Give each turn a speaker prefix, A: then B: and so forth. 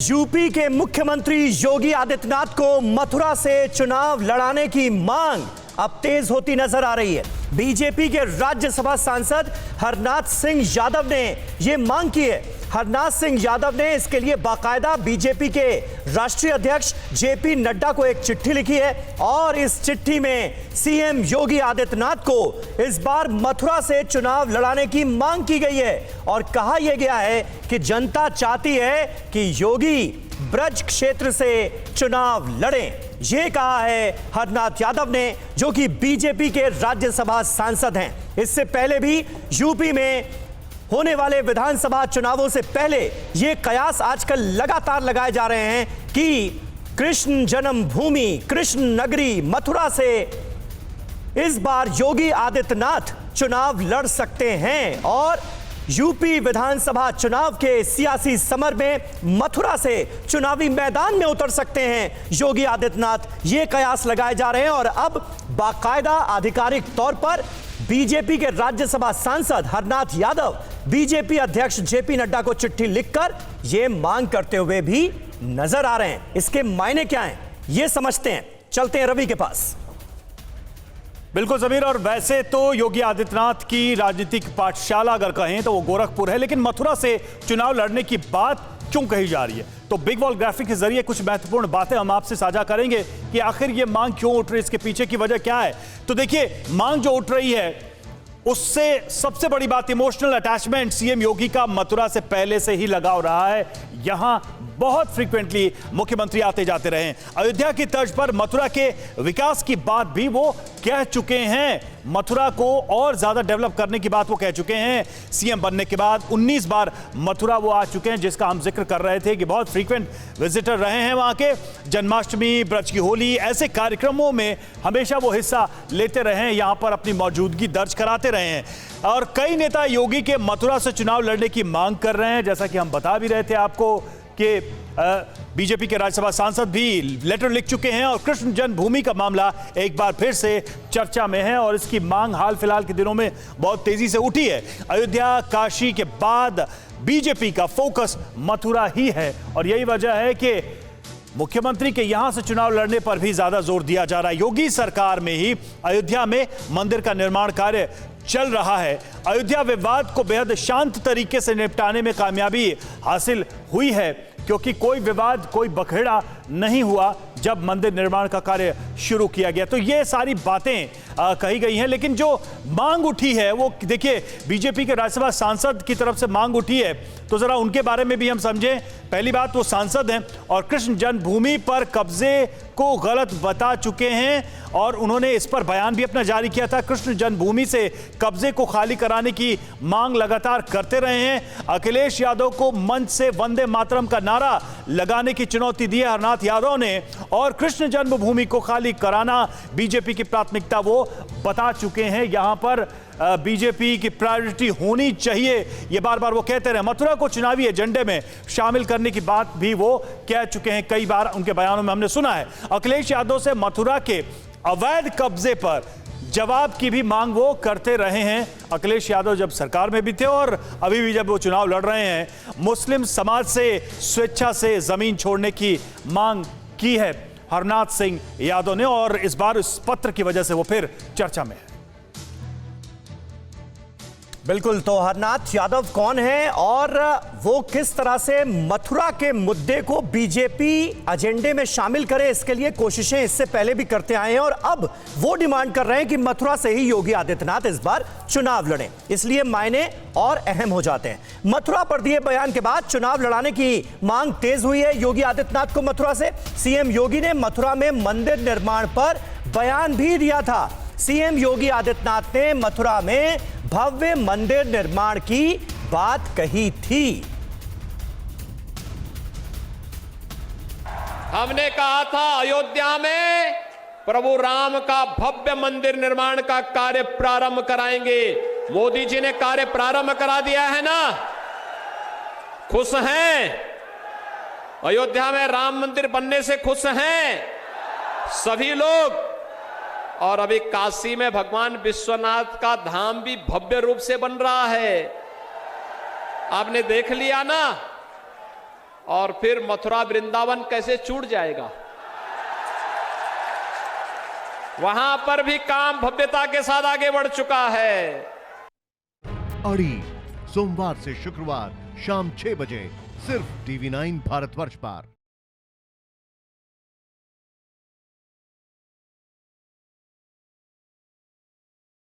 A: UP के मुख्यमंत्री योगी आदित्यनाथ को मथुरा से चुनाव लड़ाने की मांग अब तेज होती नजर आ रही है। बीजेपी के राज्यसभा सांसद हरनाथ सिंह यादव ने यह मांग की है। हरनाथ सिंह यादव ने इसके लिए बाकायदा बीजेपी के राष्ट्रीय अध्यक्ष जेपी नड्डा को एक चिट्ठी लिखी है और इस चिट्ठी में सीएम योगी आदित्यनाथ को इस बार मथुरा से चुनाव लड़ाने की मांग की गई है और कहा यह गया है कि जनता चाहती है कि योगी ब्रज क्षेत्र से चुनाव लड़ें। यह कहा है हरनाथ यादव ने, जो कि बीजेपी के राज्यसभा सांसद हैं। इससे पहले भी यूपी में होने वाले विधानसभा चुनावों से पहले ये कयास आजकल लगातार लगाए जा रहे हैं कि कृष्ण जन्मभूमि, कृष्ण नगरी मथुरा से इस बार योगी आदित्यनाथ चुनाव लड़ सकते हैं और यूपी विधानसभा चुनाव के सियासी समर में मथुरा से चुनावी मैदान में उतर सकते हैं योगी आदित्यनाथ। ये कयास लगाए जा रहे हैं और अब बाकायदा आधिकारिक तौर पर बीजेपी के राज्यसभा सांसद हरनाथ यादव बीजेपी अध्यक्ष जेपी नड्डा को चिट्ठी लिखकर यह मांग करते हुए भी नजर आ रहे हैं। इसके मायने क्या हैं यह समझते हैं। चलते हैं रवि के पास।
B: बिल्कुल जमीर, और वैसे तो योगी आदित्यनाथ की राजनीतिक पाठशाला अगर कहें तो वो गोरखपुर है, लेकिन मथुरा से चुनाव लड़ने की बात क्यों कही जा रही है? तो बिग वॉल ग्राफिक के जरिए कुछ महत्वपूर्ण बातें हम आपसे साझा करेंगे कि आखिर ये मांग क्यों उठ रही है, इसके पीछे की वजह क्या है। तो देखिए, मांग जो उठ रही है उससे सबसे बड़ी बात इमोशनल अटैचमेंट सीएम योगी का मथुरा से पहले से ही लगाव रहा है। यहां बहुत फ्रीक्वेंटली मुख्यमंत्री आते जाते रहे हैं। अयोध्या की तर्ज पर मथुरा के विकास की बात भी वो कह चुके हैं। मथुरा को और ज्यादा डेवलप करने की बात वो कह चुके हैं। सीएम बनने के बाद 19 बार मथुरा वो आ चुके हैं, जिसका हम जिक्र कर रहे थे कि बहुत फ्रीक्वेंट विजिटर रहे हैं वहां के। जन्माष्टमी, ब्रज की होली, ऐसे कार्यक्रमों में हमेशा वो हिस्सा लेते रहे हैं, यहां पर अपनी मौजूदगी दर्ज कराते रहे हैं। और कई नेता योगी के मथुरा से चुनाव लड़ने की मांग कर रहे हैं, जैसा कि हम बता भी रहे थे आपको कि बीजेपी के राज्यसभा सांसद भी लेटर लिख चुके हैं और कृष्ण जन्मभूमि का मामला एक बार फिर से चर्चा में है और इसकी मांग हाल फिलहाल के दिनों में बहुत तेजी से उठी है। अयोध्या, काशी के बाद बीजेपी का फोकस मथुरा ही है और यही वजह है कि मुख्यमंत्री के यहां से चुनाव लड़ने पर भी ज्यादा जोर दिया जा रहा है। योगी सरकार में ही अयोध्या में मंदिर का निर्माण कार्य चल रहा है। अयोध्या विवाद को बेहद शांत तरीके से निपटाने में कामयाबी हासिल हुई है, क्योंकि कोई विवाद, कोई बखेड़ा नहीं हुआ जब मंदिर निर्माण का कार्य शुरू किया गया। तो ये सारी बातें कही गई हैं, लेकिन जो मांग उठी है वो देखिए, बीजेपी के राज्यसभा सांसद की तरफ से मांग उठी है, तो जरा उनके बारे में भी हम समझें। पहली बात, वो सांसद हैं और कृष्ण जन्मभूमि पर कब्जे को गलत बता चुके हैं और उन्होंने इस पर बयान भी अपना जारी किया था। कृष्ण जन्मभूमि से कब्जे को खाली कराने की मांग लगातार करते रहे हैं। अखिलेश यादव को मंच से वंदे मातरम का नारा लगाने की चुनौती दी है हरनाथ यादव ने और कृष्ण जन्मभूमि को खाली कराना बीजेपी की प्राथमिकता वो बता चुके हैं। यहां पर बीजेपी की प्रायोरिटी होनी चाहिए, ये बार बार वो कहते रहे। मथुरा को चुनावी एजेंडे में शामिल करने की बात भी वो कह चुके हैं, कई बार उनके बयानों में हमने सुना है। अखिलेश यादव से मथुरा के अवैध कब्जे पर जवाब की भी मांग वो करते रहे हैं। अखिलेश यादव जब सरकार में भी थे और अभी भी जब वो चुनाव लड़ रहे हैं, मुस्लिम समाज से स्वेच्छा से जमीन छोड़ने की मांग की है हरनाथ सिंह यादव ने और इस बार इस पत्र की वजह से वो फिर चर्चा में है।
A: बिल्कुल, तो हरनाथ यादव कौन है और वो किस तरह से मथुरा के मुद्दे को बीजेपी एजेंडे में शामिल करे, इसके लिए कोशिशें इससे पहले भी करते आए हैं और अब वो डिमांड कर रहे हैं कि मथुरा से ही योगी आदित्यनाथ इस बार चुनाव लड़ें। इसलिए मायने और अहम हो जाते हैं। मथुरा पर दिए बयान के बाद चुनाव लड़ाने की मांग तेज हुई है योगी आदित्यनाथ को मथुरा से। सीएम योगी ने मथुरा में मंदिर निर्माण पर बयान भी दिया था। सीएम योगी आदित्यनाथ ने मथुरा में भव्य मंदिर निर्माण की बात कही थी।
C: हमने कहा था अयोध्या में प्रभु राम का भव्य मंदिर निर्माण का कार्य प्रारंभ कराएंगे। मोदी जी ने कार्य प्रारंभ करा दिया है ना, खुश हैं? अयोध्या में राम मंदिर बनने से खुश हैं सभी लोग। और अभी काशी में भगवान विश्वनाथ का धाम भी भव्य रूप से बन रहा है, आपने देख लिया ना। और फिर मथुरा वृंदावन कैसे छूट जाएगा। वहां पर भी काम भव्यता के साथ आगे बढ़ चुका है।
D: अड़ी सोमवार से शुक्रवार शाम 6 बजे सिर्फ TV9 भारतवर्ष पर।